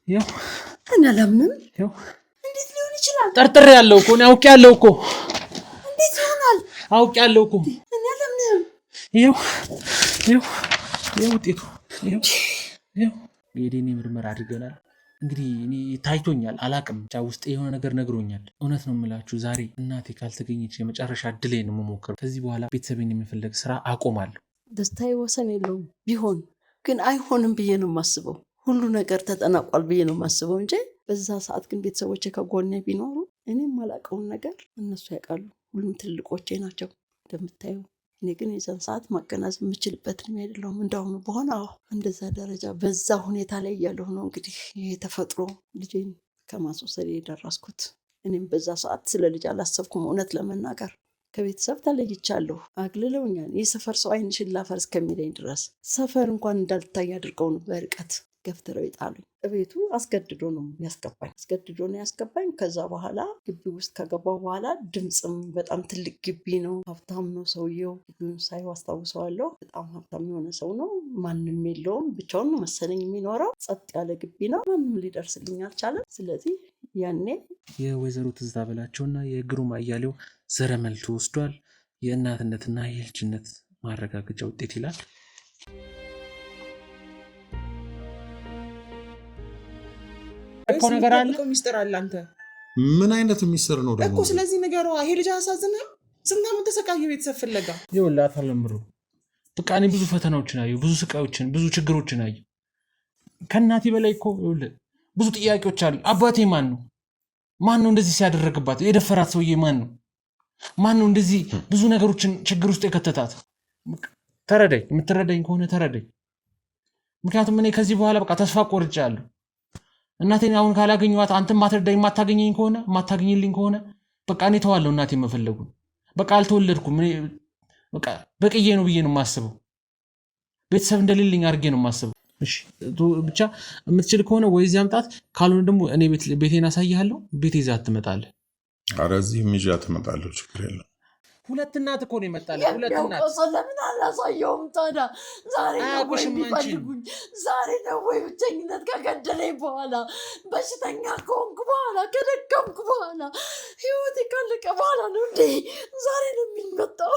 ያው እኔ አላምንም። ያው እንዴት ሊሆን ይችላል? ጠርጥሬ ያለው እኮ ነው አውቄያለሁ እኮ። እንዴት ይሆናል? አውቄያለሁ እኮ። እኔ አላምንም። ያው ውጤቱ ያው የዲኤንኤ ምርመራ አድርገናል። እንግዲህ እኔ ታይቶኛል አላቅም፣ ብቻ ውስጥ የሆነ ነገር ነግሮኛል። እውነት ነው የምላችሁ ዛሬ እናቴ ካልተገኘች የመጨረሻ እድሌ ነው የምሞክረው። ከዚህ በኋላ ቤተሰቤን የሚፈለግ ስራ አቆማለሁ። ደስታዬ ወሰን የለውም። ቢሆን ግን አይሆንም ብዬ ነው የማስበው። ሁሉ ነገር ተጠናቋል ብዬ ነው የማስበው እንጂ በዛ ሰዓት ግን ቤተሰቦቼ ከጎኔ ቢኖሩ እኔም ማላውቀውን ነገር እነሱ ያውቃሉ። ሁሉም ትልቆቼ ናቸው እንደምታየው። እኔ ግን የዛን ሰዓት ማገናዘብ የምችልበት እድሜ አይደለሁም። እንደውም በሆነ እንደዛ ደረጃ በዛ ሁኔታ ላይ እያለሁ ነው እንግዲህ የተፈጥሮ ልጄን ከማስወሰድ የደረስኩት። እኔም በዛ ሰዓት ስለ ልጅ አላሰብኩም። እውነት ለመናገር ከቤተሰብ ተለይቻለሁ። አግልለውኛል። የሰፈር ሰው ዓይንሽን ላፈር እስከሚለኝ ድረስ ሰፈር እንኳን እንዳልታይ አድርገው ነው በርቀት ገፍትረው ይጣሉኝ። እቤቱ አስገድዶ ነው ያስገባኝ። ከዛ በኋላ ግቢ ውስጥ ከገባው በኋላ ድምፅም በጣም ትልቅ ግቢ ነው። ሀብታም ነው ሰውየው። ግቢውን ሳይው አስታውሰዋለሁ። በጣም ሀብታም የሆነ ሰው ነው። ማንም የለውም። ብቻውን ነው መሰለኝ የሚኖረው። ጸጥ ያለ ግቢ ነው። ማንም ሊደርስልኝ አልቻለም። ስለዚህ ያኔ የወይዘሮ ትዝታ በላቸውና የግሩም አያሌው ዘረመል ተወስዷል። የእናትነትና የልጅነት ማረጋገጫ ውጤት ይላል። እኮ ነገር አለ እኮ ሚስጥር አለ። አንተ ምን አይነት ሚስጥር ነው ደግሞ እኮ? ስለዚህ ነገሩ ይሄ ልጅ አሳዝነህ ስንት ዓመት ተሰቃየ ቤተሰብ ፍለጋ። ይኸውልህ አታለምሩ። በቃ እኔ ብዙ ፈተናዎችን አየሁ፣ ብዙ ስቃዮችን፣ ብዙ ችግሮችን አየሁ። ከእናቴ በላይ እኮ ይኸውልህ ብዙ ጥያቄዎች አሉ። አባቴ ማን ነው? ማን ነው እንደዚህ ሲያደረግባት? የደፈራት ሰውዬ ማን ነው? ማን ነው እንደዚህ ብዙ ነገሮችን ችግር ውስጥ የከተታት? ተረዳኝ። የምትረዳኝ ከሆነ ተረዳኝ። ምክንያቱም እኔ ከዚህ በኋላ በቃ ተስፋ ቆርጫለሁ። እናቴን አሁን ካላገኘኋት አንተም ማትረዳኝ ማታገኝልኝ ከሆነ በቃ እኔ ተዋለሁ እናቴን መፈለጉን። በቃ አልተወለድኩም። በቃ በቅዬ ነው ብዬ ነው የማስበው። ቤተሰብ እንደሌለኝ አድርጌ ነው የማስበው። እሺ ብቻ የምትችል ከሆነ ወይ እዚህ አምጣት፣ ካልሆነ ደግሞ እኔ ቤቴን አሳይሃለሁ። ቤቴ ይዛት ትመጣለህ። ኧረ እዚህም ይዣት ትመጣለሁ፣ ችግር የለም። ሁለት እናት እኮ ነው የመጣልህ። ሁለት እናት ለምን አላሳየውም ታዲያ? ዛሬ ነው ወይ የሚፈልጉኝ? ዛሬ ነው ወይ ብቸኝነት ከገደለኝ በኋላ፣ በሽተኛ ከሆንኩ በኋላ፣ ከደከምኩ በኋላ፣ ህይወቴ ካለቀ በኋላ ነው እንዴ ዛሬ ነው የሚመጣው?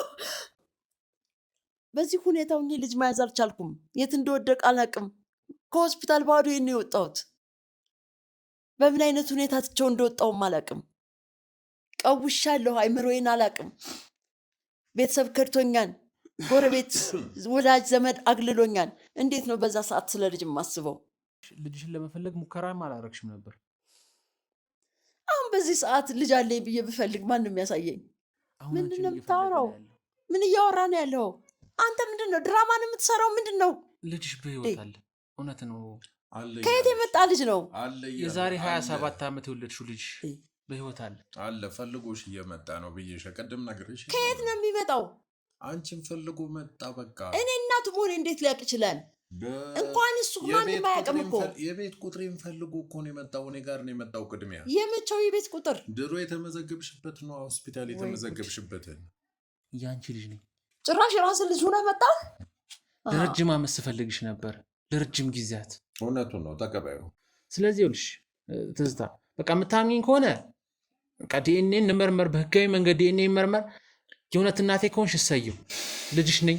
በዚህ ሁኔታው እኔ ልጅ መያዝ አልቻልኩም። የት እንደወደቅ አላቅም። ከሆስፒታል ባዶ ነው የወጣሁት። በምን አይነት ሁኔታ ትቼው እንደወጣውም አላቅም። ቀውሻለሁ። አይምሮዬን አላቅም። ቤተሰብ ከድቶኛል። ጎረቤት፣ ወዳጅ ዘመድ አግልሎኛል። እንዴት ነው በዛ ሰዓት ስለ ልጅ የማስበው? ልጅሽን ለመፈለግ ሙከራም አላረግሽም ነበር? አሁን በዚህ ሰዓት ልጅ አለኝ ብዬ ብፈልግ ማን ነው የሚያሳየኝ? ምንድን ነው የምታወራው? ምን እያወራ ነው ያለው? አንተ ምንድን ነው ድራማን የምትሰራው? ምንድን ነው? ልጅሽ በህይወት አለ። እውነት ነው። ከየት የመጣ ልጅ ነው? የዛሬ 27 ዓመት የወለድሽው ልጅ በህይወት አለ። ፈልጎሽ እየመጣ ነው ብዬሽ ቅድም ነግሬሽ። ከየት ነው የሚመጣው? አንቺን ፈልጎ መጣ። በቃ እኔ እናቱ መሆኔ እንዴት ሊያውቅ ይችላል? እንኳን እሱ ማንም አያውቅም እኮ። የቤት ቁጥሬን ፈልጎ እኮ ነው የመጣው። እኔ ጋር ነው የመጣው። ቅድሚያ የመቼው የቤት ቁጥር? ድሮ የተመዘገብሽበት ነው፣ ሆስፒታል የተመዘገብሽበትን። ያንቺ ልጅ ነኝ። ጭራሽ ራስን ልጅ ሆነህ መጣ። ለረጅም ዓመት ስፈልግሽ ነበር፣ ለረጅም ጊዜያት። እውነቱን ነው፣ ተቀበዩ። ስለዚህ ይኸውልሽ ትዝታ፣ በቃ የምታምኚኝ ከሆነ በቃ ዲኤንኤ እንመርመር፣ በህጋዊ መንገድ ዲኤንኤ ይመርመር። የእውነት እናቴ ከሆንሽ እሰየው፣ ልጅሽ ነኝ፣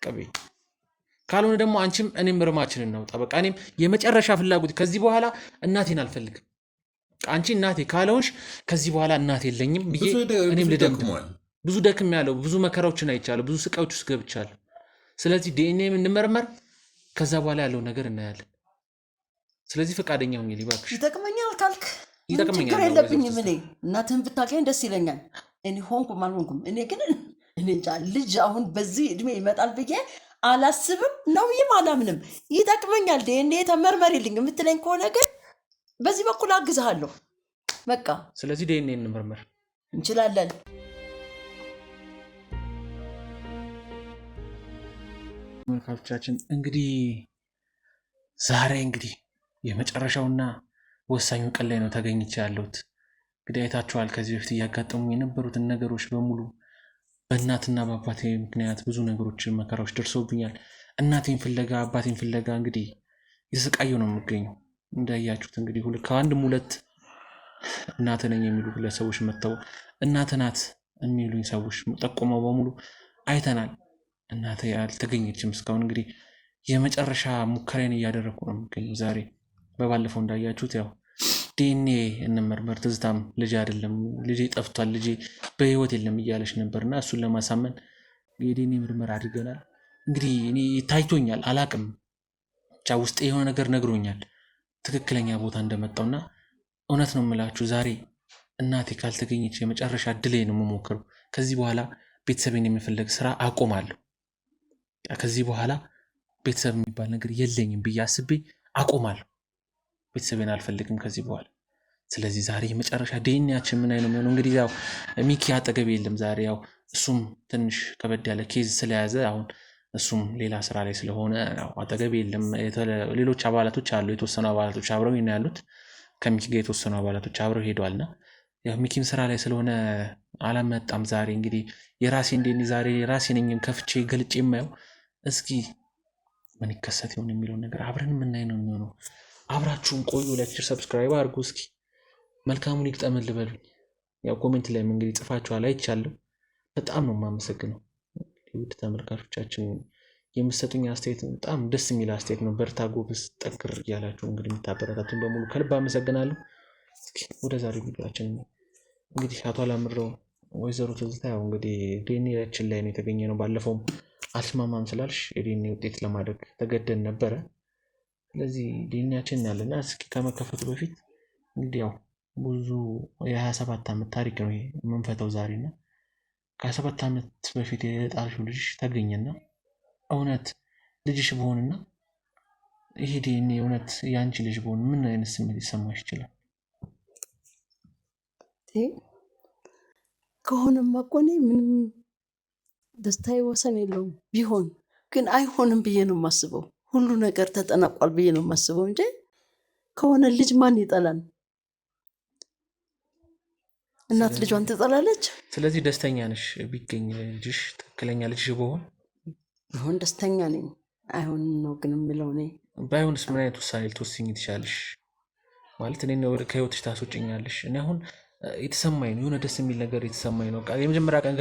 ቀበይ። ካልሆነ ደግሞ አንቺም እኔም እርማችንን እናውጣ። በቃ እኔም የመጨረሻ ፍላጎት ከዚህ በኋላ እናቴን አልፈልግም። አንቺ እናቴ ካልሆንሽ ከዚህ በኋላ እናቴ የለኝም ብዬ እኔም ልደምድም። ብዙ ደክም ያለው ብዙ መከራዎችን አይቻለሁ፣ ብዙ ስቃዮች ውስጥ ገብቻለሁ። ስለዚህ ዲኤንኤ እንመርመር፣ ከዛ በኋላ ያለው ነገር እናያለን። ስለዚህ ፈቃደኛ ሁኚ እባክሽ። ይጠቅመኛል ካልክ ችግር የለብኝም። እኔ እናትህን ብታገኝ ደስ ይለኛል። እኔ ሆንኩም አልሆንኩም፣ እኔ ግን እኔ እንጃ ልጅ አሁን በዚህ እድሜ ይመጣል ብዬ አላስብም ነው ይም አላምንም። ይጠቅመኛል ዲኤንኤ ተመርመሪልኝ የምትለኝ ከሆነ ግን በዚህ በኩል አግዝሃለሁ። በቃ ስለዚህ ዲኤንኤ እንመርመር እንችላለን። መልካቾቻችን እንግዲህ ዛሬ የመጨረሻውና ወሳኙ ቀን ላይ ነው ተገኝቼ ያለሁት። እንግዲህ አይታችኋል ከዚህ በፊት እያጋጠሙ የነበሩትን ነገሮች በሙሉ። በእናትና በአባቴ ምክንያት ብዙ ነገሮች መከራዎች ደርሰውብኛል። እናቴን ፍለጋ አባቴን ፍለጋ እንግዲህ የተሰቃየሁ ነው የምገኘው። እንዳያችሁት እንግዲህ ከአንድም ሁለት እናት ነኝ የሚሉ ግለሰቦች መጥተው እናት ናት የሚሉኝ ሰዎች ጠቁመው በሙሉ አይተናል። እናቴ አልተገኘችም እስካሁን። እንግዲህ የመጨረሻ ሙከራን እያደረኩ ነው የምገኘው ዛሬ። በባለፈው እንዳያችሁት ያው ዲኤንኤ እንመርመር፣ ትዝታም ልጅ አይደለም ልጄ ጠፍቷል፣ ልጄ በህይወት የለም እያለች ነበርና እሱን ለማሳመን የዲኤንኤ ምርመራ አድርገናል። እንግዲህ እኔ ታይቶኛል፣ አላቅም ብቻ ውስጤ የሆነ ነገር ነግሮኛል ትክክለኛ ቦታ እንደመጣውና እውነት ነው የምላችሁ ዛሬ እናቴ ካልተገኘች የመጨረሻ እድሌ ነው የምሞክረው። ከዚህ በኋላ ቤተሰቤን የምፈልግ ስራ አቆማለሁ። ከዚህ በኋላ ቤተሰብ የሚባል ነገር የለኝም ብዬ አስቤ አቆማለሁ። ቤተሰቤን አልፈልግም ከዚህ በኋላ። ስለዚህ ዛሬ የመጨረሻ ዲኤንኤያችን ምን አይነት የሚሆነው እንግዲህ ያው ሚኪ አጠገቤ የለም ዛሬ። ያው እሱም ትንሽ ከበድ ያለ ኬዝ ስለያዘ አሁን እሱም ሌላ ስራ ላይ ስለሆነ አጠገቤ የለም። ሌሎች አባላቶች አሉ፣ የተወሰኑ አባላቶች አብረው ነው ያሉት። ከሚኪ ጋር የተወሰኑ አባላቶች አብረው ሄደዋልና ያው ሚኪም ስራ ላይ ስለሆነ አላመጣም ዛሬ። እንግዲህ የራሴ ዲኤንኤ ዛሬ ራሴ ነኝ ከፍቼ ገልጬ የማየው። እስኪ ምን ይከሰት ይሆን የሚለውን ነገር አብረን የምናይ ነው የሚሆነው። አብራችሁን ቆዩ። ላይክ፣ ሰብስክራይብ አድርጉ። እስኪ መልካሙን ይግጠመን ልበሉኝ። ያው ኮሜንት ላይም እንግዲህ ጽፋችኋል አይቻለሁ። በጣም ነው የማመሰግነው ውድ ተመልካቾቻችን። የምትሰጡኝ አስተያየት በጣም ደስ የሚል አስተያየት ነው። በርታ፣ ጎበዝ፣ ጠንክር እያላችሁ እንግዲህ የምታበረታቱን በሙሉ ከልብ አመሰግናለሁ። እስኪ ወደ ዛሬው ቪዲዮአችን እንግዲህ አቶ አላምረው ወይዘሮ ትዝታ ያው እንግዲህ ዲኤንኤያችን ላይ ነው የተገኘ ነው። ባለፈውም አልስማማም ስላልሽ የዲኤንኤ ውጤት ለማድረግ ተገደን ነበረ። ስለዚህ ዲኤንኤያችን ያለና እስኪ ከመከፈቱ በፊት እንግዲህ ያው ብዙ የ27 ዓመት ታሪክ ነው የምንፈተው ዛሬና ከ27 ዓመት በፊት የጣልሽው ልጅ ተገኘና እውነት ልጅሽ በሆንና ይሄ ዲኤንኤ እውነት የአንቺ ልጅ በሆን ምን አይነት ስሜት ሊሰማሽ ይችላል? ከሆነማ እኮ እኔ ምንም ደስታዬ ወሰን የለውም። ቢሆን ግን አይሆንም ብዬ ነው የማስበው። ሁሉ ነገር ተጠናቋል ብዬ ነው የማስበው እንጂ ከሆነ ልጅ ማን ይጠላል? እናት ልጇን ትጠላለች? ስለዚህ ደስተኛ ነሽ ቢገኝ ልጅሽ ትክክለኛ ልጅሽ ቢሆን ደስተኛ ነኝ። አይሆንም ነው ግን የሚለው እኔ። ባይሆንስ ምን አይነት ውሳኔ ልትወስኝ ትችላለሽ? ማለት እኔ ከህይወትሽ ታስወጭኛለሽ? እኔ አሁን የተሰማኝ ነው የሆነ ደስ የሚል ነገር የተሰማኝ ነው። የመጀመሪያ ቀን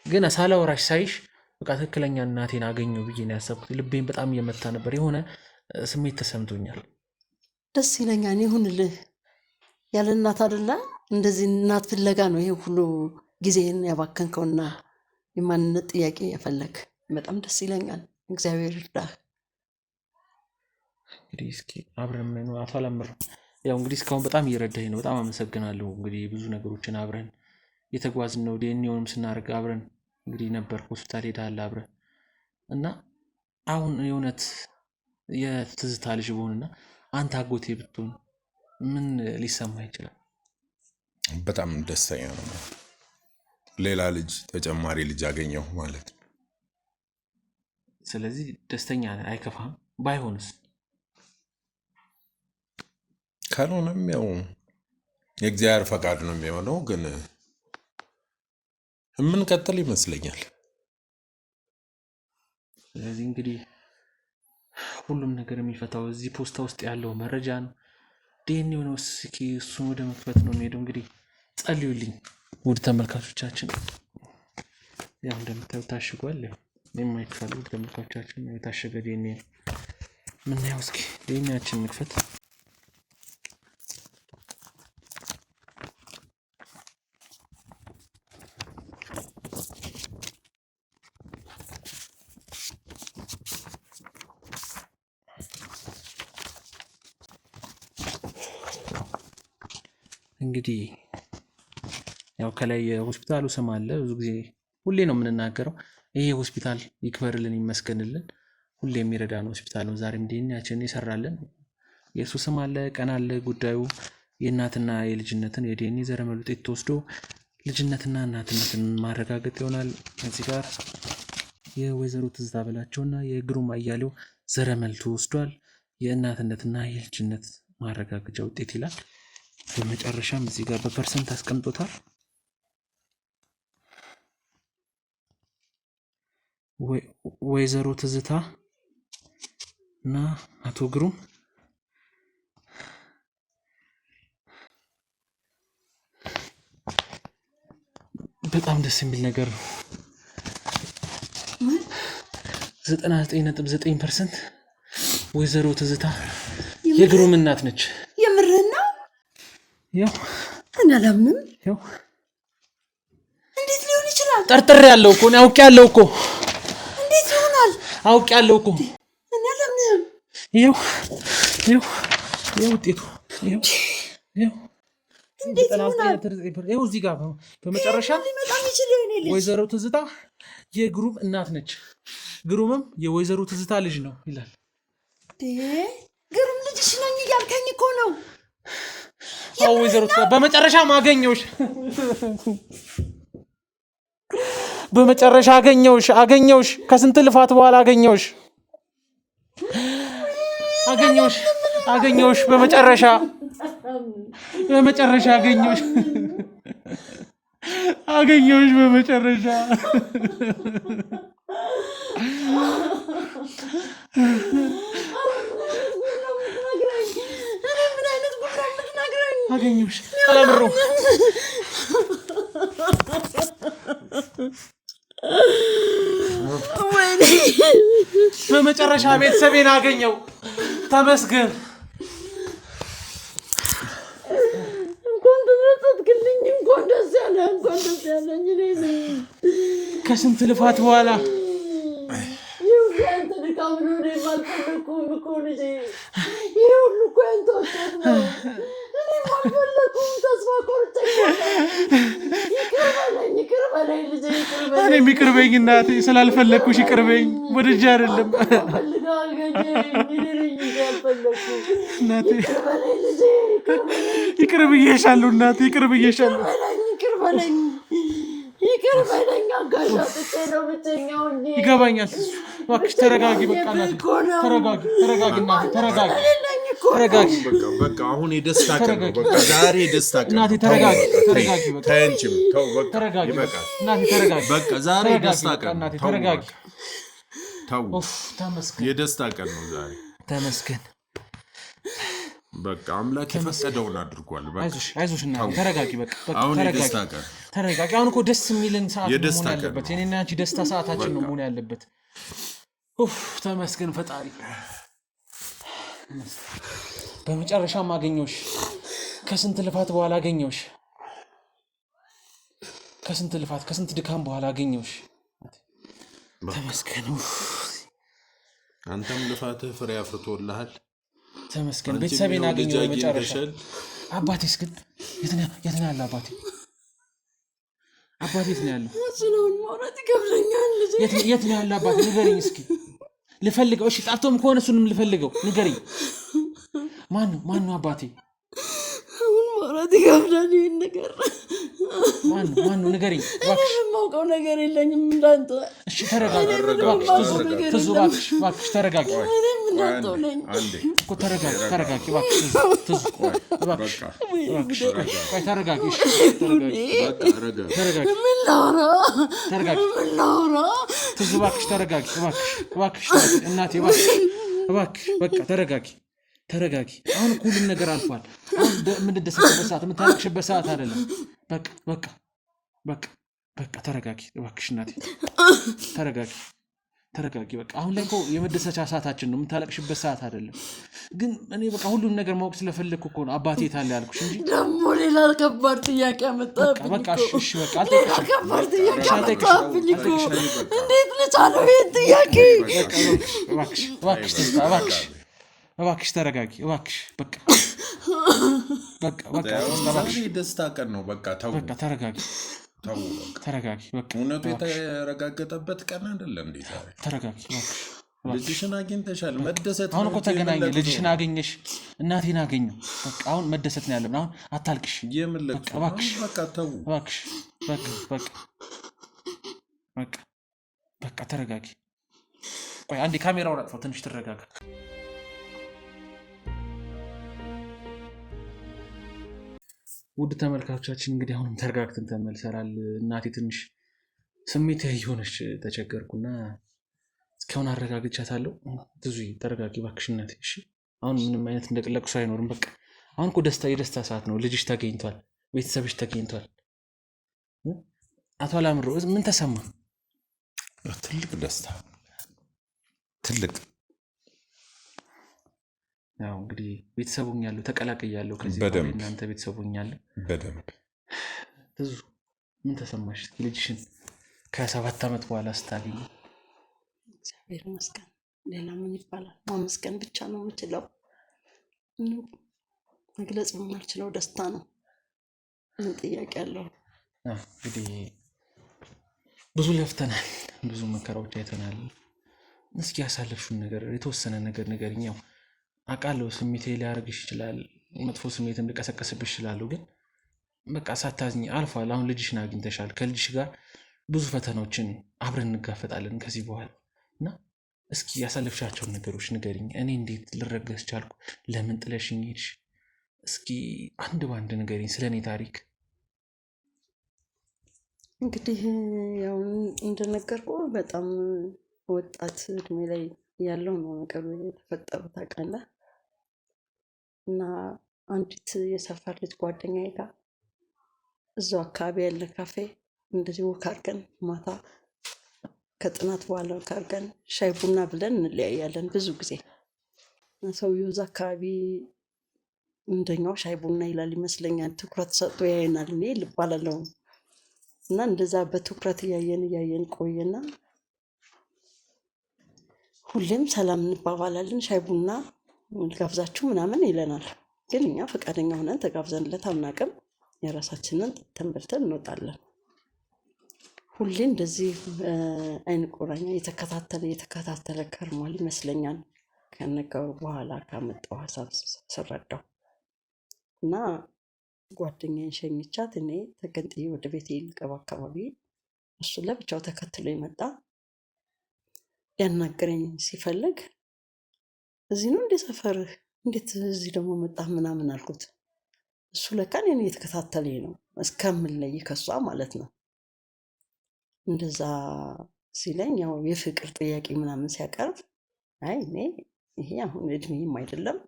ገና ሳላወራሽ ሳይሽ በቃ ትክክለኛ እናቴን አገኘው ብዬ ነው ያሰብኩት። ልቤን በጣም እየመታ ነበር። የሆነ ስሜት ተሰምቶኛል። ደስ ይለኛል። ይሁንልህ። ያለ እናት አይደለ እንደዚህ እናት ፍለጋ ነው ይሄ ሁሉ ጊዜን ያባከንከውና የማንነት ጥያቄ ያፈለግ። በጣም ደስ ይለኛል። እግዚአብሔር ይርዳህ። እንግዲህ እስኪ አብረን ምን ነው አቶ አላምረው ያው እንግዲህ እስካሁን በጣም እየረዳኝ ነው። በጣም አመሰግናለሁ። እንግዲህ ብዙ ነገሮችን አብረን የተጓዝን ነው። ዲኤንኤውንም ስናደርግ አብረን እንግዲህ ነበር። ሆስፒታል ሄዳል አብረን እና አሁን የእውነት የትዝታ ልጅ በሆንና አንተ አጎቴ ብትሆን ምን ሊሰማ ይችላል? በጣም ደስተኛ ነው። ሌላ ልጅ ተጨማሪ ልጅ አገኘሁ ማለት ነው። ስለዚህ ደስተኛ አይከፋም? ባይሆንስ? ካልሆነም ያው የእግዚአብሔር ፈቃድ ነው የሚሆነው። ግን የምንቀጥል ይመስለኛል። ስለዚህ እንግዲህ ሁሉም ነገር የሚፈታው እዚህ ፖስታ ውስጥ ያለው መረጃ ነው። ዲኤንኤው ነው። እስኪ እሱን ወደ መክፈት ነው የሚሄደው። እንግዲህ ጸልዩልኝ ውድ ተመልካቾቻችን። ያው እንደምታዩት ታሽጓል። ያው የማይክፈሉ ውድ ተመልካቾቻችን የታሸገ ዲኤንኤ ምናየው። እስኪ ዲኤንኤያችን መክፈት እንግዲህ ያው ከላይ የሆስፒታሉ ስም አለ። ብዙ ጊዜ ሁሌ ነው የምንናገረው። ይሄ ሆስፒታል ይክበርልን ይመስገንልን። ሁሌ የሚረዳን ሆስፒታል ነው። ዛሬም ዲኤንኤያችንን ይሰራልን። የእሱ ስም አለ፣ ቀን አለ። ጉዳዩ የእናትና የልጅነትን የዲኤንኤ ዘረመል ውጤት ተወስዶ ልጅነትና እናትነትን ማረጋገጥ ይሆናል። እዚህ ጋር የወይዘሮ ትዝታ በላቸውና የግሩም አያሌው ዘረመል ተወስዷል። የእናትነትና የልጅነት ማረጋገጫ ውጤት ይላል። በመጨረሻም እዚህ ጋር በፐርሰንት አስቀምጦታል። ወይዘሮ ትዝታ እና አቶ ግሩም በጣም ደስ የሚል ነገር ነው። 99.9% ወይዘሮ ትዝታ የግሩም እናት ነች። የምርህን ነው? ያው እኔ አላምንም። ያው እንዴት ሊሆን ይችላል? ጠርጥሬ ያለው እኮ ነው። አውቄ ያለው እኮ። እንዴት ይሆናል? አውቄ ያለው እኮ። እኔ አላምንም። ያው ውጤቱ ያው እንዴት ይሆናል? ያው እዚህ ጋር በመጨረሻ ሊመጣ የሚችል የኔ ልጅ ወይዘሮ ትዝታ የግሩም እናት ነች፣ ግሩምም የወይዘሮ ትዝታ ልጅ ነው ይላል። ግሩም ልጅሽ ነኝ እያልከኝ እኮ ነው። አዎ ወይዘሮ ትዝታ በመጨረሻ አገኘሁሽ። ከስንት ልፋት በኋላ አገኘሁሽ። በመጨረሻ አገኘሁሽ። በመጨረሻ አገኘሁሽ። አላምረው በመጨረሻ ቤተሰቤን አገኘው። ተመስገን። እንኳን ተመሰጥክልኝ። እንኳን ደስ ያለኝ። ከስንት ልፋት በኋላ ያንተ ድካም ነው። እኔም አልፈለኩም እኮ ልጄ። ይሄ ሁሉ እኮ ያንተ ውጤት ነው። እኔም አልፈለኩም። ተስፋ ቆርጬ ይቅር በለኝ ልጄ፣ ይቅር በለኝ። እኔም ይቅር በይኝ እናቴ፣ ስላልፈለግኩሽ ይቅር በይኝ። ወድጄ አይደለም እናቴ። ይቅር ብዬሻለሁ እናቴ፣ ይቅር ብዬሻለሁ። ይቅር በለኝ። አጋዥ አጥቼ ነው ብቸኛው። ይገባኛል። እባክሽ ተረጋጊ። በቃ እናቴ ተረጋጊ እናቴ ተረጋጊ። በቃ አሁን የደስታ ቀን ነው። በቃ ዛሬ የደስታ ቀን ነው። እናቴ ተረጋጊ። በቃ ታንቺም ተው። በቃ ተረጋጊ እናቴ ተረጋጊ። በቃ ዛሬ የደስታ ቀን ነው። እናቴ ተረጋጊ። ተው። ተመስገን። የደስታ ቀን ነው ዛሬ። ተመስገን። በቃ አምላክ የፈቀደውን አድርጓል። በቃ አይዞሽ እናቴ ተረጋጊ። በቃ አሁን የደስታ ቀን ተረጋጊ። አሁን እኮ ደስ የሚልን ሰዓት ነው መሆን ያለበት። የኔና አንቺ ደስታ ሰዓታችን ነው መሆን ያለበት። ተመስገን ፈጣሪ። በመጨረሻም አገኘሁሽ። ከስንት ልፋት በኋላ አገኘሁሽ። ከስንት ድካም በኋላ አገኘሁሽ። ተመስገን። አንተም ልፋትህ ፍሬ አፍርቶልሃል። ተመስገን። ቤተሰቤን አገኘሁ በመጨረሻ። አባቴስ ግን የት ነው ያለው? አባቴ የት ነው ያለው? ስለውን ማውራት ይከብደኛል። የት ነው ያለው አባቴ? ንገረኝ እስኪ ልፈልገው። እሺ ጠፍቶም ከሆነ እሱንም ልፈልገው። ንገረኝ። ማን ነው አባቴ? አሁን ማውራት ይከብዳል ይሄን ነገር። ማን ነው ንገረኝ። የማውቀው ነገር የለኝም እንዳንተ። እሺ ተረጋጊ እባክሽ። ትዙ እባክሽ ተረጋጊ እኮ ተረጋጊ እባክሽ። ትዙ እባክሽ ተረጋጊ። ምን ላውራ? ትዙ እባክሽ ተረጋጊ እባክሽ እናቴ እባክሽ በቃ ተረጋጊ። አሁን ሁሉም ነገር አልፏል። አሁን የምንደሰትበት ሰዓት፣ የምታለቅሽበት ሰዓት አይደለም። በቃ ተረጋጊ እባክሽ እናቴ ተረጋጊ። በቃ አሁን ላይ እኮ የመደሰቻ ሰዓታችን ነው፣ የምታለቅሽበት ሰዓት አይደለም። ግን እኔ በቃ ሁሉም ነገር ማወቅ ስለፈለግኩ እኮ ነው አባቴ ታለ ያልኩሽ እንጂ ደግሞ ሌላ ከባድ ጥያቄ አመጣብኝ። በቃ እሺ በቃ ከባድ ጥያቄ አመጣብኝ እኮ። እንዴት ልቻለው ይሄን ጥያቄ? እባክሽ ተረጋጊ እባክሽ። በቃ ደስታ ቀን ነው። በቃ ተረጋጊ። በቃ እውነቱ የተረጋገጠበት ቀን አይደለም እንዴ ዛሬ? ተረጋጊ እባክሽ። ልጅሽን አግኝተሻል። መደሰት አሁን እኮ ተገናኘ። ልጅሽን አገኘሽ፣ እናቴን አገኘው። በቃ አሁን መደሰት ነው ያለብን። አሁን አታልቅሽ እባክሽ። እባክሽ በቃ ተረጋጊ። ቆይ አንዴ ካሜራውን አጥፋው፣ ትንሽ ትረጋጋ። ውድ ተመልካቾቻችን እንግዲህ አሁንም ተረጋግተን ተመልሰናል። እናቴ ትንሽ ስሜታዊ የሆነች ተቸገርኩና እስካሁን አረጋግቻታለሁ። ብዙ ተረጋጊ እባክሽ እናቴ እሺ። አሁን ምንም አይነት እንደቅለቅሱ አይኖርም። በቃ አሁን እኮ የደስታ ሰዓት ነው። ልጅሽ ተገኝቷል፣ ቤተሰብሽ ተገኝቷል። አቶ አላምሮ ምን ተሰማ? ትልቅ ደስታ ትልቅ ያው እንግዲህ ቤተሰቡኛለሁ ተቀላቅያለሁ። ከዚህ በኋላ በደንብ እናንተ ቤተሰቡኛለሁ። በደንብ ብዙ ምን ተሰማሽ ልጅሽን ከ7 ዓመት በኋላ ስታገኝ? እግዚአብሔር ይመስገን። ሌላ ምን ይባላል? ማመስገን ብቻ ነው የምችለው። ምንም መግለጽ የማልችለው ደስታ ነው። ምን ጥያቄ አለው? እንግዲህ ብዙ ለፍተናል፣ ብዙ መከራዎች አይተናል። እስኪ ያሳለፍሽውን ነገር የተወሰነ ነገር ንገሪኝ። ያው አውቃለሁ ስሜቴ ሊያደርግሽ ይችላል፣ መጥፎ ስሜትም ሊቀሰቀስብሽ ይችላሉ። ግን በቃ ሳታዝኝ አልፏል። አሁን ልጅሽን አግኝተሻል። ከልጅሽ ጋር ብዙ ፈተናዎችን አብረን እንጋፈጣለን ከዚህ በኋላ እና እስኪ ያሳለፍሻቸውን ነገሮች ንገሪኝ። እኔ እንዴት ልረገዝ ቻልኩ? ለምን ጥለሽኝ ሄድሽ? እስኪ አንድ በአንድ ንገሪኝ ስለ እኔ ታሪክ። እንግዲህ ያው እንደነገርኩ በጣም ወጣት እድሜ ላይ ያለው ነው ነገሩ የተፈጠረው ታውቃለህ። እና አንዲት የሰፈር ልጅ ጓደኛዬ ጋር እዛው አካባቢ ያለ ካፌ እንደዚህ ወክ አድርገን ማታ ከጥናት በኋላ ወክ አድርገን ሻይ ቡና ብለን እንለያያለን ብዙ ጊዜ። እና ሰውየው እዛ አካባቢ እንደኛው ሻይ ቡና ይላል ይመስለኛል፣ ትኩረት ሰጥቶ ያየናል። እኔ ልብ አላለውም። እና እንደዛ በትኩረት እያየን ቆየና ሁሌም ሰላም እንባባላለን። ሻይ ቡና ልጋብዛችሁ ምናምን ይለናል። ግን እኛ ፈቃደኛ ሆነን ተጋብዘንለት አናውቅም። የራሳችንን ጠጥተን እንወጣለን። ሁሌ እንደዚህ አይን ቁራኛ የተከታተለ ከርሟል ይመስለኛል ከነገሩ በኋላ ካመጣው ሀሳብ ስረዳው። እና ጓደኛዬን ሸኝቻት እኔ ተገንጥዬ ወደ ቤቴ ልገባ አካባቢ እሱ ለብቻው ተከትሎ የመጣ ሊያናግረኝ ሲፈልግ እዚህ ነው እንደ ሰፈርህ እንዴት እዚህ ደግሞ መጣህ ምናምን አልኩት። እሱ ለካ እኔን እየተከታተለኝ ነው እስከምለይ ከሷ ማለት ነው። እንደዛ ሲለኝ ያው የፍቅር ጥያቄ ምናምን ሲያቀርብ አይ እኔ ይሄ አሁን እድሜም አይደለም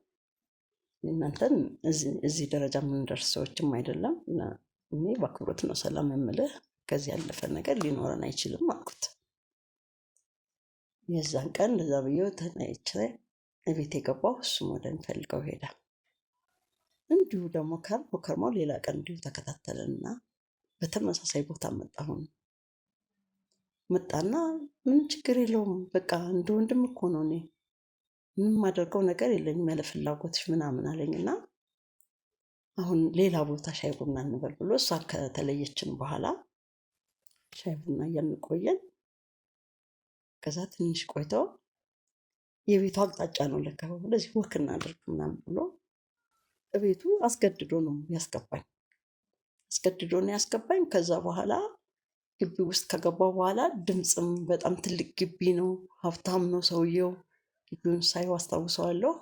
እናንተን እዚህ ደረጃ የምንደርስ ሰዎችም አይደለም እና እኔ በአክብሮት ነው ሰላም የምልህ፣ ከዚህ ያለፈ ነገር ሊኖረን አይችልም አልኩት። የዛን ቀን እንደዛ ብዬው ተነይቼ እቤት የገባው እሱም ወደሚፈልገው ሄደ። እንዲሁ ደግሞ ከርሞ ሌላ ቀን እንዲሁ ተከታተለንና በተመሳሳይ ቦታ መጣና ምንም ችግር የለውም በቃ እንደ ወንድም እኮ ነው፣ እኔ ምንም ማደርገው ነገር የለኝም ያለ ፍላጎትሽ ምናምን አለኝና አሁን ሌላ ቦታ ሻይ ቡና እንበል ብሎ እሷ ከተለየችን በኋላ ሻይ ቡና እያልን ከዛ ትንሽ ቆይተው የቤቱ አቅጣጫ ነው ለካ ወደዚህ ወክ እናድርግ ምናምን ብሎ ቤቱ አስገድዶ ነው ያስገባኝ። ከዛ በኋላ ግቢ ውስጥ ከገባው በኋላ ድምፅም በጣም ትልቅ ግቢ ነው፣ ሀብታም ነው ሰውየው። ግቢውን ሳየው አስታውሰዋለሁ።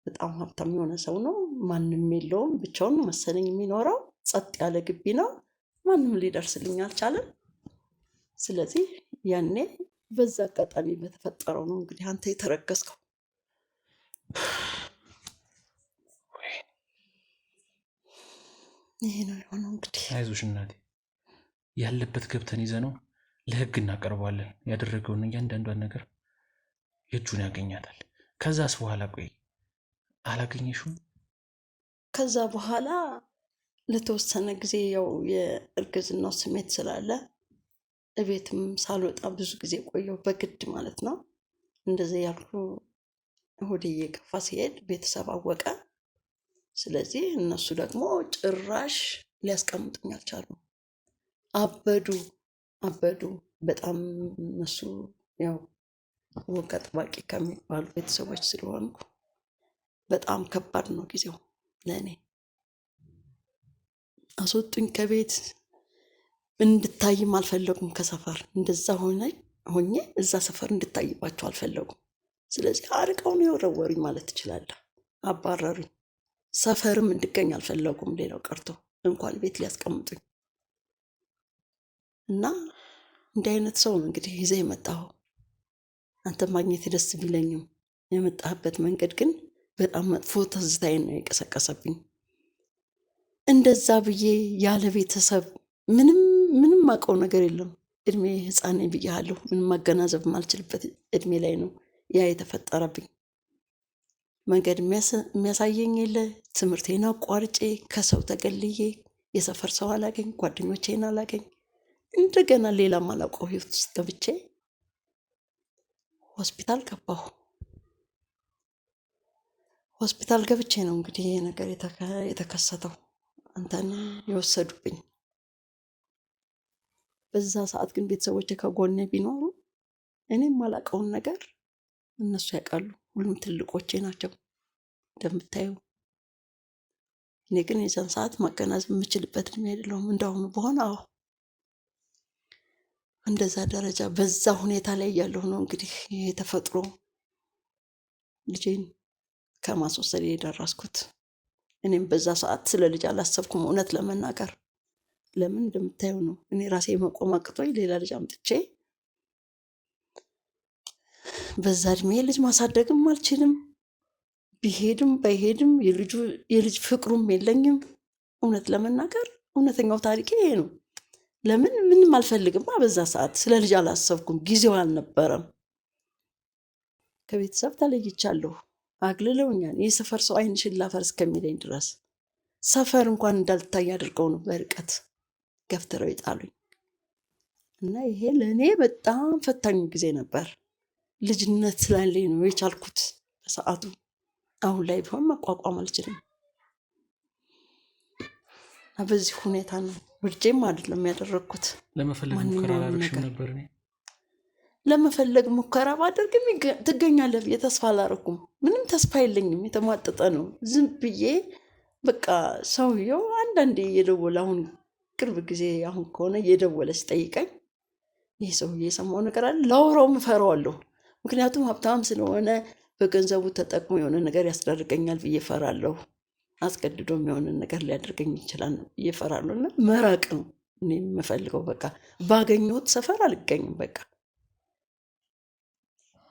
በጣም ሀብታም የሆነ ሰው ነው። ማንም የለውም፣ ብቻውን ነው መሰለኝ የሚኖረው። ጸጥ ያለ ግቢ ነው። ማንም ሊደርስልኝ አልቻለም። ስለዚህ ያኔ በዛ አጋጣሚ በተፈጠረው ነው እንግዲህ አንተ የተረገዝከው። ይሄ ነው የሆነው እንግዲህ። አይዞሽ እናቴ፣ ያለበት ገብተን ይዘነው ለህግ እናቀርበዋለን። ያደረገውን እያንዳንዷን ነገር የእጁን ያገኛታል። ከዛስ በኋላ ቆይ አላገኘሽውም? ከዛ በኋላ ለተወሰነ ጊዜ ያው የእርግዝናው ስሜት ስላለ እቤትም ሳልወጣ ብዙ ጊዜ ቆየው፣ በግድ ማለት ነው። እንደዚህ ያልኩ ሆዴ እየገፋ ሲሄድ ቤተሰብ አወቀ። ስለዚህ እነሱ ደግሞ ጭራሽ ሊያስቀምጡኝ አልቻሉም። አበዱ በጣም። እነሱ ያው ወግ አጥባቂ ከሚባሉ ቤተሰቦች ስለሆንኩ በጣም ከባድ ነው ጊዜው ለእኔ። አስወጡኝ ከቤት፣ እንድታይም አልፈለጉም ከሰፈር። እንደዛ ሆኜ እዛ ሰፈር እንድታይባቸው አልፈለጉም። ስለዚህ አርቀው ነው የወረወሩኝ ማለት ትችላለህ። አባረሩኝ። ሰፈርም እንድገኝ አልፈለጉም። ሌላው ቀርቶ እንኳን ቤት ሊያስቀምጡኝ እና እንዲህ አይነት ሰው ነው እንግዲህ ይዘህ የመጣኸው። አንተ ማግኘት ደስ ቢለኝም የመጣህበት መንገድ ግን በጣም መጥፎ ትዝታዬን ነው የቀሰቀሰብኝ። እንደዛ ብዬ ያለ ቤተሰብ ምንም አውቀው ነገር የለም። እድሜ ህፃን ነኝ ብያለሁ። ምንም ማገናዘብ የማልችልበት እድሜ ላይ ነው ያ የተፈጠረብኝ። መንገድ የሚያሳየኝ የለ። ትምህርቴን አቋርጬ ከሰው ተገልዬ የሰፈር ሰው አላገኝ፣ ጓደኞቼን አላገኝ፣ እንደገና ሌላ ማላውቀው ህይወት ውስጥ ገብቼ ሆስፒታል ገባሁ። ሆስፒታል ገብቼ ነው እንግዲህ ይሄ ነገር የተከሰተው፣ አንተን የወሰዱብኝ። በዛ ሰዓት ግን ቤተሰቦቼ ከጎኔ ቢኖሩ እኔም ማላውቀውን ነገር እነሱ ያውቃሉ። ሁሉም ትልቆቼ ናቸው እንደምታየው። እኔ ግን የዛን ሰዓት ማገናዘብ የምችልበት እድሜ አይደለሁም። እንዳሁኑ በሆነ እንደዛ ደረጃ በዛ ሁኔታ ላይ እያለሁ ነው እንግዲህ ይሄ ተፈጥሮ ልጄን ከማስወሰድ የደረስኩት። እኔም በዛ ሰዓት ስለ ልጅ አላሰብኩም እውነት ለመናገር። ለምን እንደምታየው ነው እኔ ራሴ መቆም አቅቶኝ ሌላ ልጅ አምጥቼ በዛ እድሜ ልጅ ማሳደግም አልችልም። ቢሄድም ባይሄድም የልጅ ፍቅሩም የለኝም። እውነት ለመናገር እውነተኛው ታሪክ ይሄ ነው። ለምን ምንም አልፈልግም። በዛ ሰዓት ስለ ልጅ አላሰብኩም፣ ጊዜው አልነበረም። ከቤተሰብ ተለይቻለሁ፣ አግልለውኛል። የሰፈር ሰው ዓይንሽን ላፈር እስከሚለኝ ድረስ ሰፈር እንኳን እንዳልታይ አድርገው ነው በርቀት ገፍትረው ይጣሉኝ። እና ይሄ ለእኔ በጣም ፈታኝ ጊዜ ነበር። ልጅነት ስላለኝ ነው የቻልኩት በሰዓቱ። አሁን ላይ ቢሆን መቋቋም አልችልም። በዚህ ሁኔታ ነው ውርጄም አይደለም ያደረግኩት። ለመፈለግ ሙከራ ማንኛውንም አላደረግሽም ነገር ነበር? እኔ ለመፈለግ ሙከራ ባደርግም ትገኛለህ ብዬ ተስፋ አላረኩም። ምንም ተስፋ የለኝም። የተሟጠጠ ነው። ዝም ብዬ በቃ ሰውየው አንዳንዴ እየደወለ አሁን ቅርብ ጊዜ አሁን ከሆነ እየደወለ ሲጠይቀኝ ይህ ሰውዬ የሰማው ነገር አለ ላውራውም እፈራዋለሁ። ምክንያቱም ሀብታም ስለሆነ በገንዘቡ ተጠቅሞ የሆነ ነገር ያስደርገኛል ብዬ እፈራለሁ። አስገድዶም የሆነ ነገር ሊያደርገኝ ይችላል ብዬ እፈራለሁ። እና መራቅ ነው እኔ የምፈልገው። በቃ ባገኘሁት ሰፈር አልገኝም። በቃ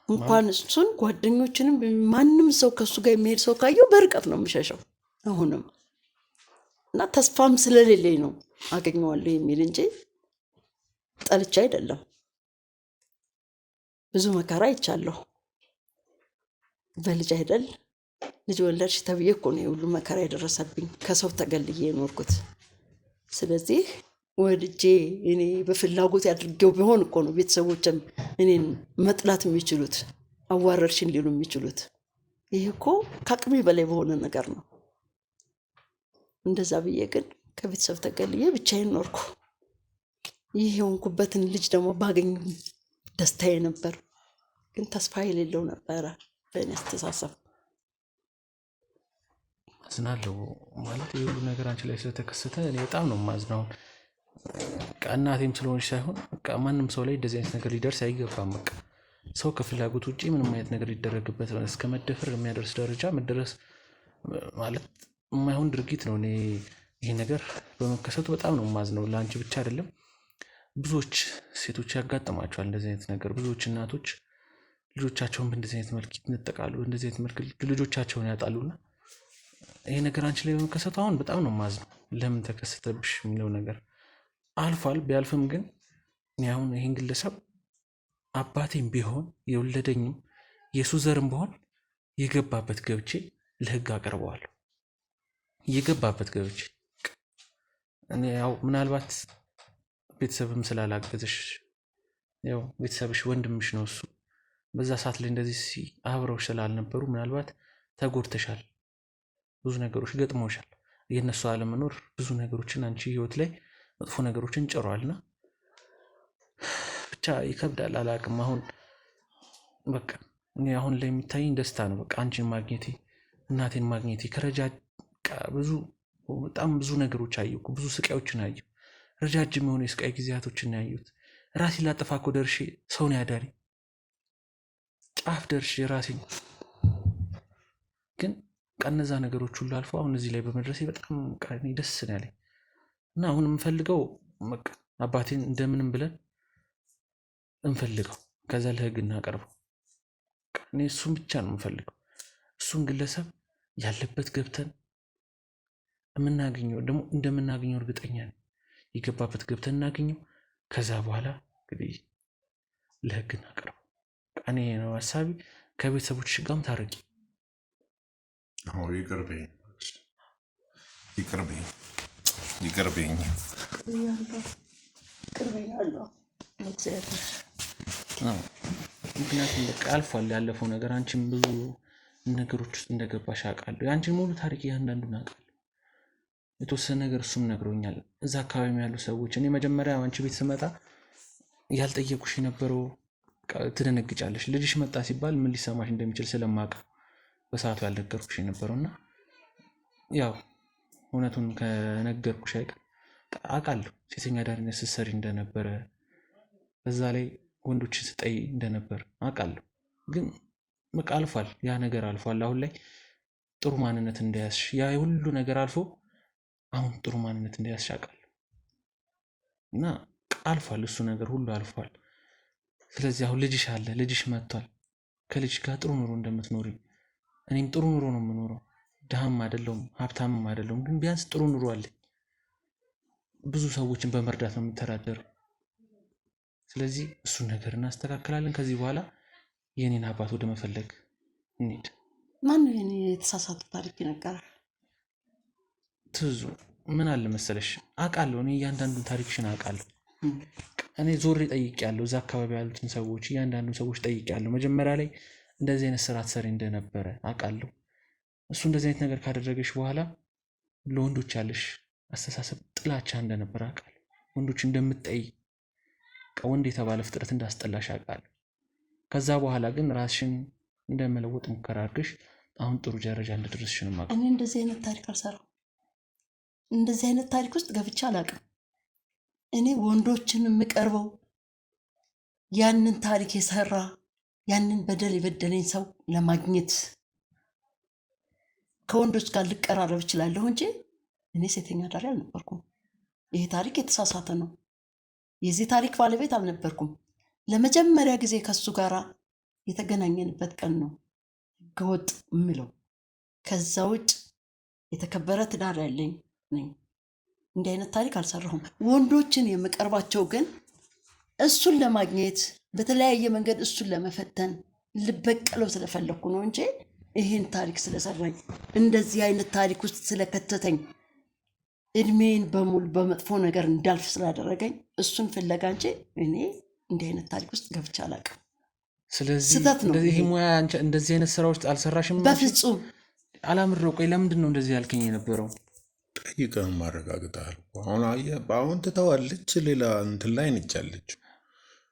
እንኳን እሱን ጓደኞችንም ማንም ሰው ከሱ ጋር የሚሄድ ሰው ካየው በርቀት ነው የምሸሸው አሁንም። እና ተስፋም ስለሌለኝ ነው አገኘዋለሁ የሚል እንጂ ጠልቻ አይደለም። ብዙ መከራ አይቻለሁ። በልጅ አይደል ልጅ ወለድሽ ተብዬ እኮ ነው የሁሉ መከራ የደረሰብኝ፣ ከሰው ተገልዬ የኖርኩት። ስለዚህ ወልጄ እኔ በፍላጎት ያድርጌው ቢሆን እኮ ነው ቤተሰቦችም እኔን መጥላት የሚችሉት፣ አዋረድሽን ሊሉ የሚችሉት። ይህ እኮ ከአቅሜ በላይ በሆነ ነገር ነው። እንደዛ ብዬ ግን ከቤተሰብ ተገልዬ ብቻዬን ኖርኩ። ይህ የሆንኩበትን ልጅ ደግሞ ባገኝ ደስታዬ ነበር። ግን ተስፋ የሌለው ነበረ በእኔ አስተሳሰብ። አዝናለሁ። ማለት የሁሉ ነገር አንቺ ላይ ስለተከሰተ እኔ በጣም ነው የማዝነው። በቃ እናቴም ስለሆነች ሳይሆን በቃ ማንም ሰው ላይ እንደዚህ አይነት ነገር ሊደርስ አይገባም። በቃ ሰው ከፍላጎት ውጭ ምንም አይነት ነገር ሊደረግበት እስከ መደፈር የሚያደርስ ደረጃ መደረስ ማለት የማይሆን ድርጊት ነው። እኔ ይሄ ነገር በመከሰቱ በጣም ነው የማዝነው። ለአንቺ ብቻ አይደለም፣ ብዙዎች ሴቶች ያጋጥማቸዋል እንደዚህ አይነት ነገር። ብዙዎች እናቶች ልጆቻቸውን በእንደዚህ አይነት መልክ ይነጠቃሉ፣ እንደዚህ አይነት መልክ ልጆቻቸውን ያጣሉና ይሄ ነገር አንቺ ላይ በመከሰቱ አሁን በጣም ነው የማዝነው። ለምን ተከሰተብሽ የሚለው ነገር አልፏል። ቢያልፍም ግን እኔ አሁን ይህን ግለሰብ አባቴም ቢሆን የወለደኝም የሱ ዘርም ቢሆን የገባበት ገብቼ ለህግ አቀርበዋለሁ። የገባበት ገብቼ እኔ ያው ምናልባት ቤተሰብም ስላላገዘሽ ያው ቤተሰብሽ ወንድምሽ ነው እሱ። በዛ ሰዓት ላይ እንደዚህ አብረውሽ ስላልነበሩ ምናልባት ተጎድተሻል፣ ብዙ ነገሮች ገጥመውሻል። የእነሱ አለመኖር ብዙ ነገሮችን አንቺ ህይወት ላይ መጥፎ ነገሮችን ጭሯልና ብቻ ይከብዳል። አላቅም። አሁን በቃ እኔ አሁን ላይ የሚታየኝ ደስታ ነው። በቃ አንቺን ማግኘቴ፣ እናቴን ማግኘቴ ብዙ በጣም ብዙ ነገሮች አየሁ፣ ብዙ ስቃዮችን አየሁ። ረጃጅም የሆኑ የስቃይ ጊዜያቶችን ያዩት። ራሴ ላጠፋ እኮ ደርሼ ሰውን ያዳሪ ጫፍ ደርሼ ራሴን ግን እነዛ ነገሮች ሁሉ አልፎ አሁን እዚህ ላይ በመድረሴ በጣም ደስ ነው ያለኝ እና አሁን የምፈልገው በቃ አባቴን እንደምንም ብለን እንፈልገው፣ ከዛ ለህግ እናቀርበው። እኔ እሱን ብቻ ነው የምፈልገው። እሱን ግለሰብ ያለበት ገብተን የምናገኘው ደግሞ እንደምናገኘው እርግጠኛ ነኝ። የገባበት ገብተን እናገኘው፣ ከዛ በኋላ እንግዲህ ለህግ እናቀርበው። እኔ ነው ሀሳቢ። ከቤተሰቦች ጋርም ታረቂ። ይቅርበኝ ይቅርበኝ ይቅርበኝ። ምክንያቱም በቃ አልፏል ያለፈው ነገር። አንቺም ብዙ ነገሮች ውስጥ እንደገባሽ አውቃለሁ። የአንቺን ሙሉ ታሪክ እያንዳንዱን አውቃለሁ። የተወሰነ ነገር እሱም ነግሮኛል። እዛ አካባቢ ያሉ ሰዎች እኔ መጀመሪያ አንቺ ቤት ስመጣ ያልጠየቁሽ የነበረው ትደነግጫለሽ። ልጅሽ መጣ ሲባል ምን ሊሰማሽ እንደሚችል ስለማውቅ በሰዓቱ ያልነገርኩሽ የነበረውና ያው እውነቱን ከነገርኩሽ አይቀር አውቃለሁ ሴተኛ አዳሪነት ስትሰሪ እንደነበረ፣ በዛ ላይ ወንዶችን ስጠይ እንደነበር አውቃለሁ። ግን በቃ አልፏል፣ ያ ነገር አልፏል። አሁን ላይ ጥሩ ማንነት እንደያዝሽ፣ ያ ሁሉ ነገር አልፎ አሁን ጥሩ ማንነት እንደያዝሽ አውቃለሁ እና አልፏል፣ እሱ ነገር ሁሉ አልፏል። ስለዚህ አሁን ልጅሽ አለ፣ ልጅሽ መጥቷል። ከልጅ ጋር ጥሩ ኑሮ እንደምትኖሪ እኔም ጥሩ ኑሮ ነው የምኖረው። ድሃም አይደለሁም ሀብታምም አይደለሁም፣ ግን ቢያንስ ጥሩ ኑሮ አለኝ። ብዙ ሰዎችን በመርዳት ነው የምተዳደረው። ስለዚህ እሱን ነገር እናስተካክላለን። ከዚህ በኋላ የኔን አባት ወደ መፈለግ እንሂድ። ማን ነው የኔ የተሳሳተ ታሪክ ይነገራል? ትዙ ምን አለ መሰለሽ፣ አውቃለሁ እኔ እያንዳንዱን ታሪክሽን አውቃለሁ። እኔ ዞሬ ጠይቄያለሁ፣ እዛ አካባቢ ያሉትን ሰዎች እያንዳንዱን ሰዎች ጠይቄያለሁ። መጀመሪያ ላይ እንደዚህ አይነት ስራ ትሰሪ እንደነበረ አውቃለሁ። እሱ እንደዚህ አይነት ነገር ካደረገሽ በኋላ ለወንዶች ያለሽ አስተሳሰብ ጥላቻ እንደነበረ አውቃለሁ። ወንዶች እንደምትጠይ ወንድ የተባለ ፍጥረት እንዳስጠላሽ አውቃለሁ። ከዛ በኋላ ግን ራስሽን እንደመለወጥ ሙከራ አድርገሽ አሁን ጥሩ ደረጃ እንደደረስሽ ነው የማውቀው። እኔ እንደዚህ አይነት ታሪክ አልሰራም። እንደዚህ አይነት ታሪክ ውስጥ ገብቼ አላውቅም። እኔ ወንዶችን የምቀርበው ያንን ታሪክ የሰራ ያንን በደል የበደለኝ ሰው ለማግኘት ከወንዶች ጋር ልቀራረብ እችላለሁ እንጂ እኔ ሴተኛ አዳሪ አልነበርኩም። ይሄ ታሪክ የተሳሳተ ነው። የዚህ ታሪክ ባለቤት አልነበርኩም። ለመጀመሪያ ጊዜ ከሱ ጋር የተገናኘንበት ቀን ነው ህገወጥ የምለው። ከዛ ውጭ የተከበረ ትዳር ያለኝ ነኝ። እንዲህ አይነት ታሪክ አልሰራሁም። ወንዶችን የምቀርባቸው ግን እሱን ለማግኘት በተለያየ መንገድ እሱን ለመፈተን ልበቀለው ስለፈለግኩ ነው እንጂ ይህን ታሪክ ስለሰራኝ እንደዚህ አይነት ታሪክ ውስጥ ስለከተተኝ እድሜን በሙሉ በመጥፎ ነገር እንዳልፍ ስላደረገኝ እሱን ፍለጋ እንጂ እኔ እንዲህ አይነት ታሪክ ውስጥ ገብቼ አላውቅም። ስለዚህ ስህተት ነው እንደዚህ ይሄ። ሙያ እንደዚህ አይነት ስራ ውስጥ አልሰራሽም? በፍጹም አላምረው። ቆይ ለምንድን ነው እንደዚህ ያልከኝ የነበረው? ጠይቀህ ማረጋግጠሃል። አሁን አየህ፣ አሁን ትተዋለች፣ ሌላ እንትን ላይ ነቻለች።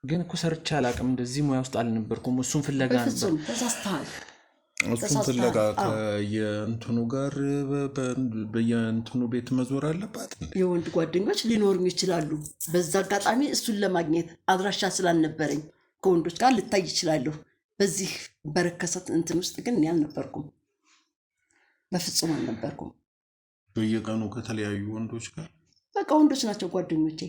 ግን እኮ ሰርቼ አላውቅም። እንደዚህ ሙያ ውስጥ አልነበርኩም። እሱን ፍለጋ ነበር። በፍጹም ተሳስተሃል። እሱን ፍለጋ ከየእንትኑ ጋር በየእንትኑ ቤት መዞር አለባት። የወንድ ጓደኞች ሊኖሩኝ ይችላሉ። በዛ አጋጣሚ እሱን ለማግኘት አድራሻ ስላልነበረኝ ከወንዶች ጋር ልታይ ይችላለሁ። በዚህ በረከሰት እንትን ውስጥ ግን እኔ አልነበርኩም፣ በፍጹም አልነበርኩም። በየቀኑ ከተለያዩ ወንዶች ጋር በቃ ወንዶች ናቸው ጓደኞቼ።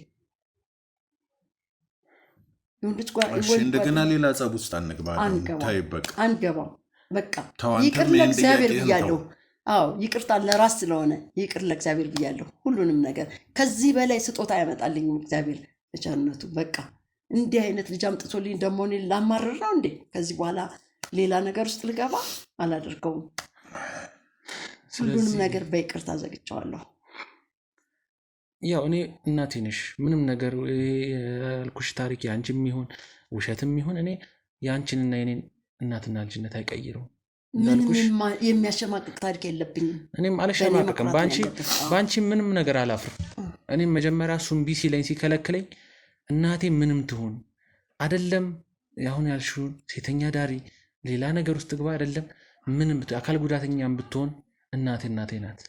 እንደገና ሌላ ጸብ ውስጥ አንገባ። አንገባም። በቃ ተዋንተም ይቅር ይሄን ለእግዚአብሔር ጥያቄህን ብያለሁ። ተው። አዎ ይቅርታ ለራስ ስለሆነ ይቅር ለእግዚአብሔር ብያለሁ። ሁሉንም ነገር ከዚህ በላይ ስጦታ ያመጣልኝም እግዚአብሔር በቸርነቱ። በቃ እንዲህ አይነት ልጅ አምጥቶልኝ ደግሞ እኔን ላማርር ነው እንዴ? ከዚህ በኋላ ሌላ ነገር ውስጥ ልገባ አላደርገውም። ሁሉንም ነገር በይቅርታ ዘግቼዋለሁ። ያው እኔ እናቴ ነሽ። ምንም ነገር ያልኩሽ ታሪክ የአንቺም ይሁን ውሸትም ይሁን እኔ የአንቺንና የኔን እናትና ልጅነት አይቀይረው። ምንም የሚያሸማቅቅ ታሪክ የለብኝም። እኔም አልሸማቅቅም። በአንቺ ምንም ነገር አላፍርም። እኔም መጀመሪያ እሱን ቢ ሲለኝ ሲከለክለኝ እናቴ ምንም ትሁን አይደለም አሁን ያልሽውን ሴተኛ ዳሪ ሌላ ነገር ውስጥ ግባ አይደለም ምንም አካል ጉዳተኛም ብትሆን እናቴ ናት።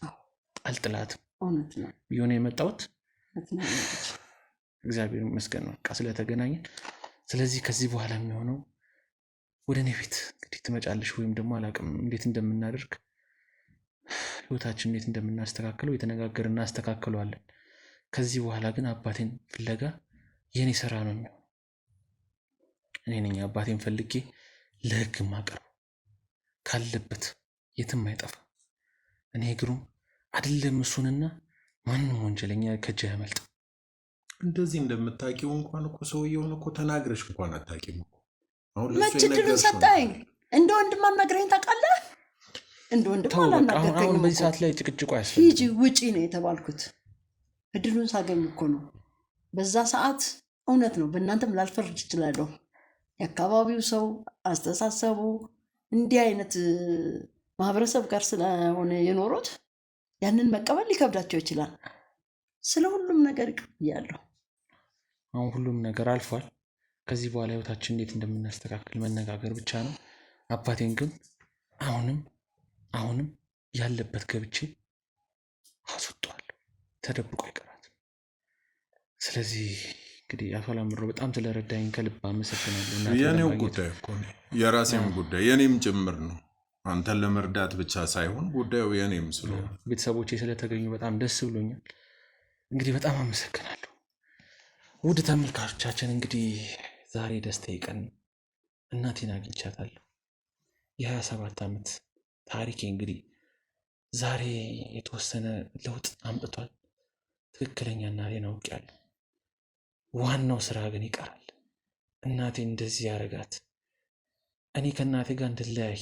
አልጥላትም። እውነት ነው ቢሆን የመጣሁት እውነት ነው። እግዚአብሔር ይመስገን ነው በቃ ስለተገናኘን። ስለዚህ ከዚህ በኋላ የሚሆነው ወደ እኔ ቤት እንግዲህ ትመጫለሽ ወይም ደግሞ አላውቅም እንዴት እንደምናደርግ ህይወታችን እንዴት እንደምናስተካክለው የተነጋገርን እናስተካክለዋለን። ከዚህ በኋላ ግን አባቴን ፍለጋ የኔ ስራ ነው የሚሆነው። እኔ ነኝ አባቴን ፈልጌ ለህግ ማቀርበው። ካለበት የትም አይጠፋ። እኔ ግሩም አይደለም እሱንና ማንም ወንጀለኛ ከእጄ ያመልጥ። እንደዚህ እንደምታውቂው እንኳን እኮ ሰውየውን እኮ ተናግረሽ እንኳን አታውቂም እኮ። አሁን ለእሱ መች እድሉን የነገርሽው ሰጠኝ? ነገር እንደ ወንድም አናግረኝ ታውቃለህ? እንደ ወንድም ተው በቃ። አሁን አላናገርከኝም በዚህ እኮ። ሰዓት ላይ ጭቅጭቁ ሂጂ አያስፈልግም። ውጪ ነው የተባልኩት። እድሉን ሳገኝ እኮ ነው። በዛ ሰዓት እውነት ነው፣ በእናንተም ላልፈርድ እችላለሁ። የአካባቢው ሰው አስተሳሰቡ እንዲህ አይነት ማህበረሰብ ጋር ስለሆነ የኖሩት ያንን መቀበል ሊከብዳቸው ይችላል። ስለ ሁሉም ነገር ይቅር ብያለሁ። አሁን ሁሉም ነገር አልፏል። ከዚህ በኋላ ህይወታችን እንዴት እንደምናስተካክል መነጋገር ብቻ ነው። አባቴን ግን አሁንም ያለበት ገብቼ አስወጣዋለሁ። ተደብቆ አይቀራትም። ስለዚህ እንግዲህ አቶ አላምረው በጣም ስለረዳኝ ከልብ አመሰግናለሁ። እናቴን የኔው ለማግኘት ጉዳይ እኮ ነው፣ የራሴም ጉዳይ የኔም ጭምር ነው። አንተን ለመርዳት ብቻ ሳይሆን ጉዳዩ የኔም ስለሆነ ቤተሰቦቼ ስለተገኙ በጣም ደስ ብሎኛል። እንግዲህ በጣም አመሰግናለሁ። ውድ ተመልካቾቻችን እንግዲህ ዛሬ ደስታዬ ቀን ነው። እናቴን አግኝቻታለሁ። የ27 ዓመት ታሪኬ እንግዲህ ዛሬ የተወሰነ ለውጥ አምጥቷል። ትክክለኛ እናቴን አውቄያለሁ። ዋናው ስራ ግን ይቀራል። እናቴ እንደዚህ ያደረጋት እኔ ከእናቴ ጋር እንድለያይ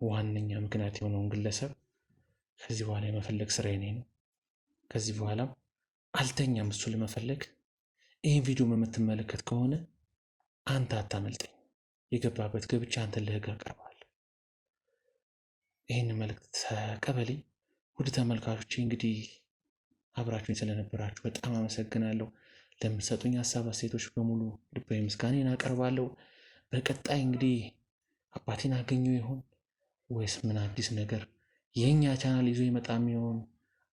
ዋነኛ ምክንያት የሆነውን ግለሰብ ከዚህ በኋላ የመፈለግ ስራ የኔ ነው። ከዚህ በኋላም አልተኛም እሱ ለመፈለግ። ይህን ቪዲዮ የምትመለከት ከሆነ አንተ አታመልጠኝ፣ የገባበት ገብቼ አንተን ለህግ አቀርባለሁ። ይህን መልእክት ተቀበለኝ። ውድ ተመልካቾቼ እንግዲህ አብራችሁኝ ስለነበራችሁ በጣም አመሰግናለሁ። ለምትሰጡኝ ሀሳብ አስተያየቶች በሙሉ ልባዊ ምስጋናን አቀርባለሁ። በቀጣይ እንግዲህ አባቴን አገኘው ይሆን ወይስ ምን አዲስ ነገር የእኛ ቻናል ይዞ ይመጣ የሚሆን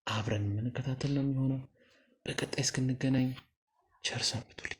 አብረን የምንከታተል ነው የሚሆነው። በቀጣይ እስክንገናኝ ቸር ሰንብቱልኝ።